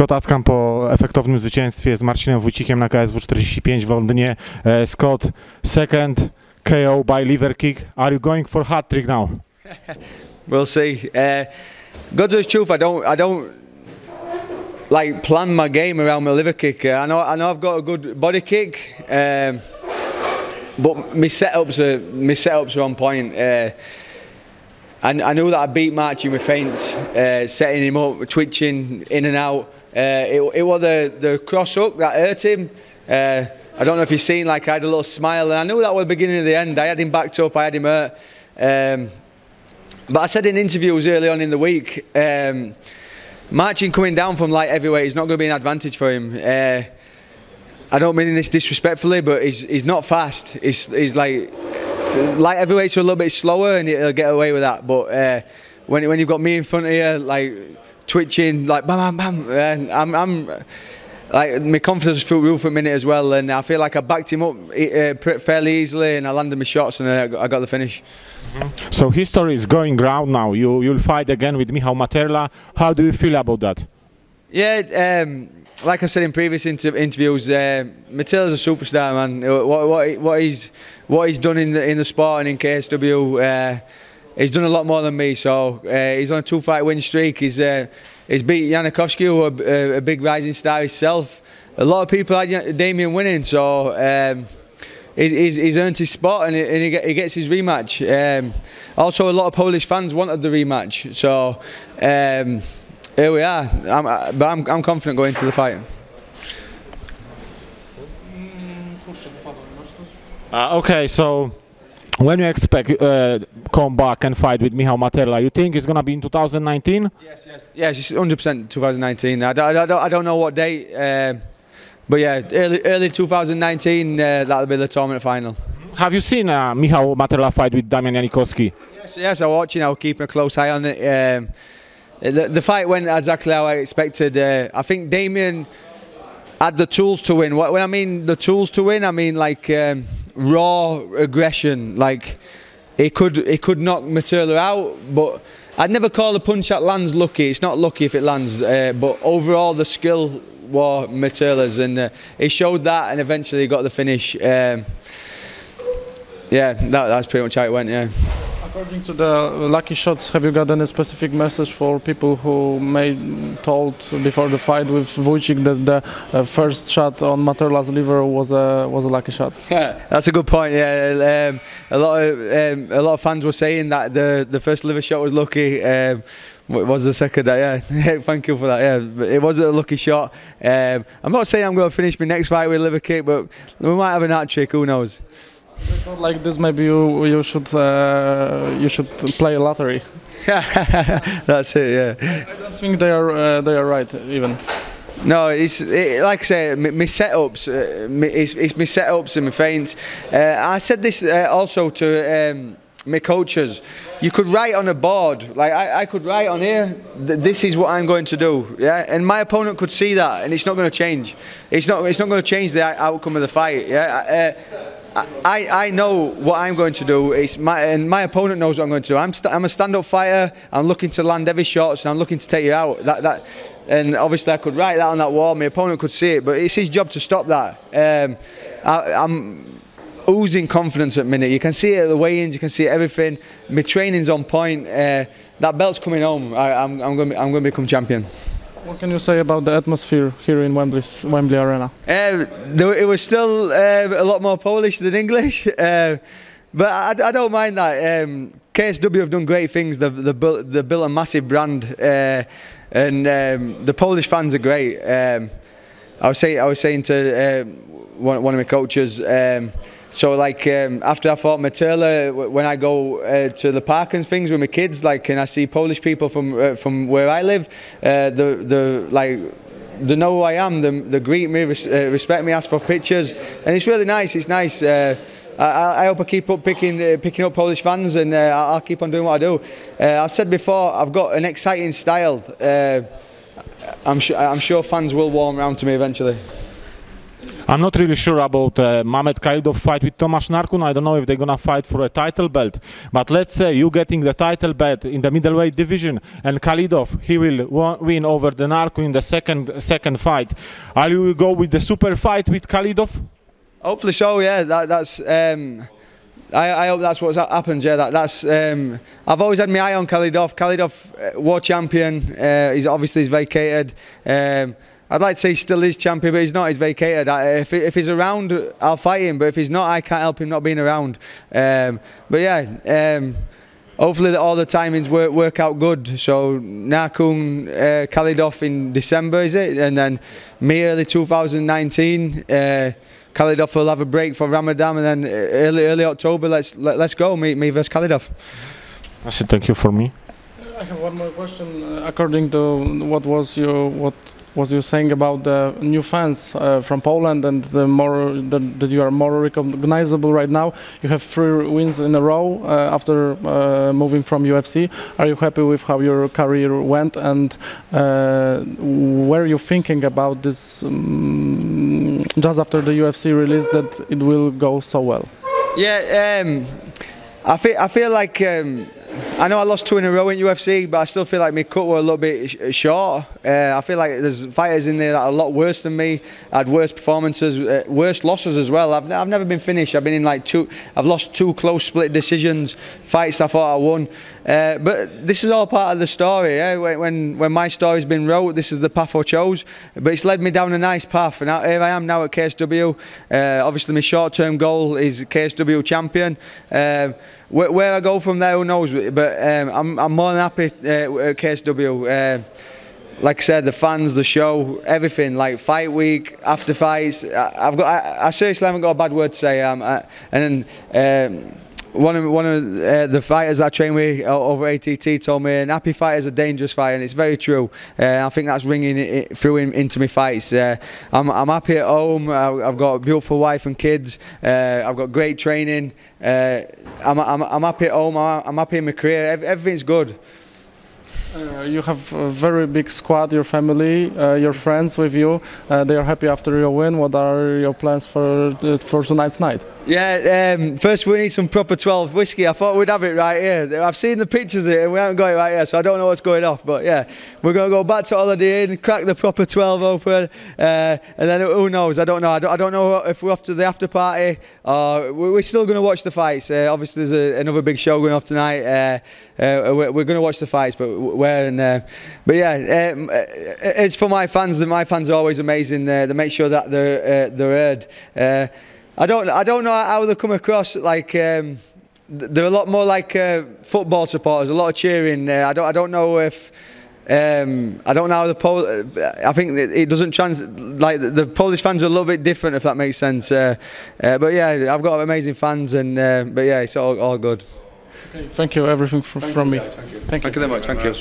Scott Askham po efektownym zwycięstwie z Marcinem Wójcikiem na KSW 45 w Londynie. Scott, second KO by liver kick. Are you going for hat trick now? We'll see. God knows truth, I don't like plan my game around my liver kick. I know I've got a good body kick, but my setups are on point. I knew that I beat Marcin with feints, setting him up, twitching in and out. It was the cross hook that hurt him. I don't know if you've seen, like, I had a little smile, and I knew that was the beginning of the end. I had him backed up, I had him hurt. But I said in interviews early on in the week, Marcin coming down from light heavyweight is not going to be an advantage for him. I don't mean this disrespectfully, but he's not fast. He's like, light heavyweights are a little bit slower, and he'll get away with that. But when you've got me in front of you, like twitching, like bam, bam, bam, I'm like, my confidence was through the roof for a minute as well, and I feel like I backed him up fairly easily, and I landed my shots, and I got the finish. So history is going round now. You'll fight again with Michał Materla. How do you feel about that? Yeah, like I said in previous interviews, Materla's a superstar, man. What he's done in the sport and in KSW, he's done a lot more than me. So he's on a 2-fight win streak. He's beat Janikowski, who a big rising star himself. A lot of people had Damien winning, so he's earned his spot, and he gets his rematch. Also, a lot of Polish fans wanted the rematch, so here we are. But I'm confident going into the fight. Okay, so when you expect come back and fight with Michał Materla, you think it's gonna be in 2019? Yes, it's 100% 2019. I don't know what date, but yeah, early 2019. That'll be the tournament final. Have you seen Michał Materla fight with Damian Janikowski? Yes, I watch. I was keeping a close eye on it. The fight went exactly how I expected. I think Damien had the tools to win. When I mean the tools to win, I mean like raw aggression. Like he could knock Materla out, but I'd never call a punch that lands lucky. It's not lucky if it lands, but overall the skill was Materla's, and he showed that, and eventually got the finish. Yeah, that's pretty much how it went. Yeah. According to the lucky shots, have you got any specific message for people who may told before the fight with Wójcik that the first shot on Materla's liver was a lucky shot? That's a good point. Yeah, a lot of fans were saying that the first liver shot was lucky. Was the second? Yeah, thank you for that. Yeah, it was a lucky shot. I'm not saying I'm going to finish my next fight with a liver kick, but we might have a hat trick. Who knows? Like this, maybe you should play a lottery. That's it. Yeah. I don't think they are right even. No, like I say, my setups, it's my setups and my feints. I said this also to my coaches. You could write on a board, like I could write on here, this is what I'm going to do, yeah. And my opponent could see that, and it's not going to change. It's not going to change the outcome of the fight, yeah. I know what I'm going to do. And my opponent knows what I'm going to do. I'm a stand-up fighter. I'm looking to land heavy shots, and I'm looking to take you out. And obviously I could write that on that wall. My opponent could see it, but it's his job to stop that. I'm oozing confidence at the minute. You can see it at the weigh-ins. You can see everything. My training's on point. That belt's coming home. I'm going to become champion. What can you say about the atmosphere here in Wembley Arena? It was still a lot more Polish than English, but I don't mind that. KSW have done great things. They've built a massive brand, and the Polish fans are great. I was saying to one of my coaches. So like after I fought Materla, when I go to the park and things with my kids, like, and I see Polish people from where I live, they know who I am. They greet me, respect me, ask for pictures, and it's really nice. It's nice. I hope I keep up picking up Polish fans, and I'll keep on doing what I do. I've said before, I've got an exciting style. I'm sure fans will warm around to me eventually. I'm not really sure about Mamedem Khalidov fight with Tomasz Narkun. I don't know if they're gonna fight for a title belt. But let's say you getting the title belt in the middleweight division, and Khalidov, he will win over the Narkun in the second fight. Are you go with the super fight with Khalidov? Hopefully so. Yeah, that's. I hope that's what happens. Yeah, that's. I've always had my eye on Khalidov. Khalidov, war champion. He's vacated. I'd like to say he still is champion, but he's not. He's vacated. If he's around, I'll fight him. But if he's not, I can't help him not being around. But yeah. Hopefully all the timings work out good. So Narkun, Khalidov in December, is it? And then me early 2019. Khalidov will have a break for Ramadan, and then early October. Let's go. Me versus Khalidov. That's it. Thank you for me. I have one more question. According to what was you saying about the new fans from Poland, and that you are more recognizable right now? You have 3 wins in a row after moving from UFC. Are you happy with how your career went, and were you thinking about this just after the UFC release that it will go so well? Yeah, I feel like. I know I lost 2 in a row in UFC, but I still feel like my cut were a little bit short. I feel like there's fighters in there that are a lot worse than me, had worse performances, worse losses as well. I've never been finished. I've been in like I've lost 2 close split decisions, fights I thought I won. But this is all part of the story. Yeah? When my story's been wrote, this is the path I chose. But it's led me down a nice path, and here I am now at KSW. Obviously, my short-term goal is KSW champion. Where I go from there, who knows? But I'm more than happy at KSW. Like I said, the fans, the show, everything. Like fight week, after fights, I seriously haven't got a bad word to say. And then one of the fighters I train with over ATT told me, "An happy fighter is a dangerous fighter," and it's very true. I think that's ringing through into my fights. I'm happy at home. I've got a beautiful wife and kids. I've got great training. I'm happy at home. I'm happy in my career. Everything's good. You have a very big squad, your family, your friends with you. They are happy after your win. What are your plans for tonight's night? Yeah, first we need some proper 12 whiskey. I thought we'd have it right here. I've seen the pictures of it and we haven't got it right here, so I don't know what's going off. But yeah, we're going to go back to Holiday Inn, crack the proper 12 open, and then who knows? I don't know. I don't know if we're off to the after party or we're still going to watch the fights. Obviously, there's another big show going off tonight. We're going to watch the fights, but but yeah, it's for my fans. My fans are always amazing. They make sure that they're heard. I don't know how they come across. Like they're a lot more like football supporters. A lot of cheering. I don't know if. I don't know how I think it doesn't like the Polish fans are a little bit different, if that makes sense. But yeah, I've got amazing fans, and but yeah, it's all good. Okay, thank you. Everything from me. Thank you very much. Thank you.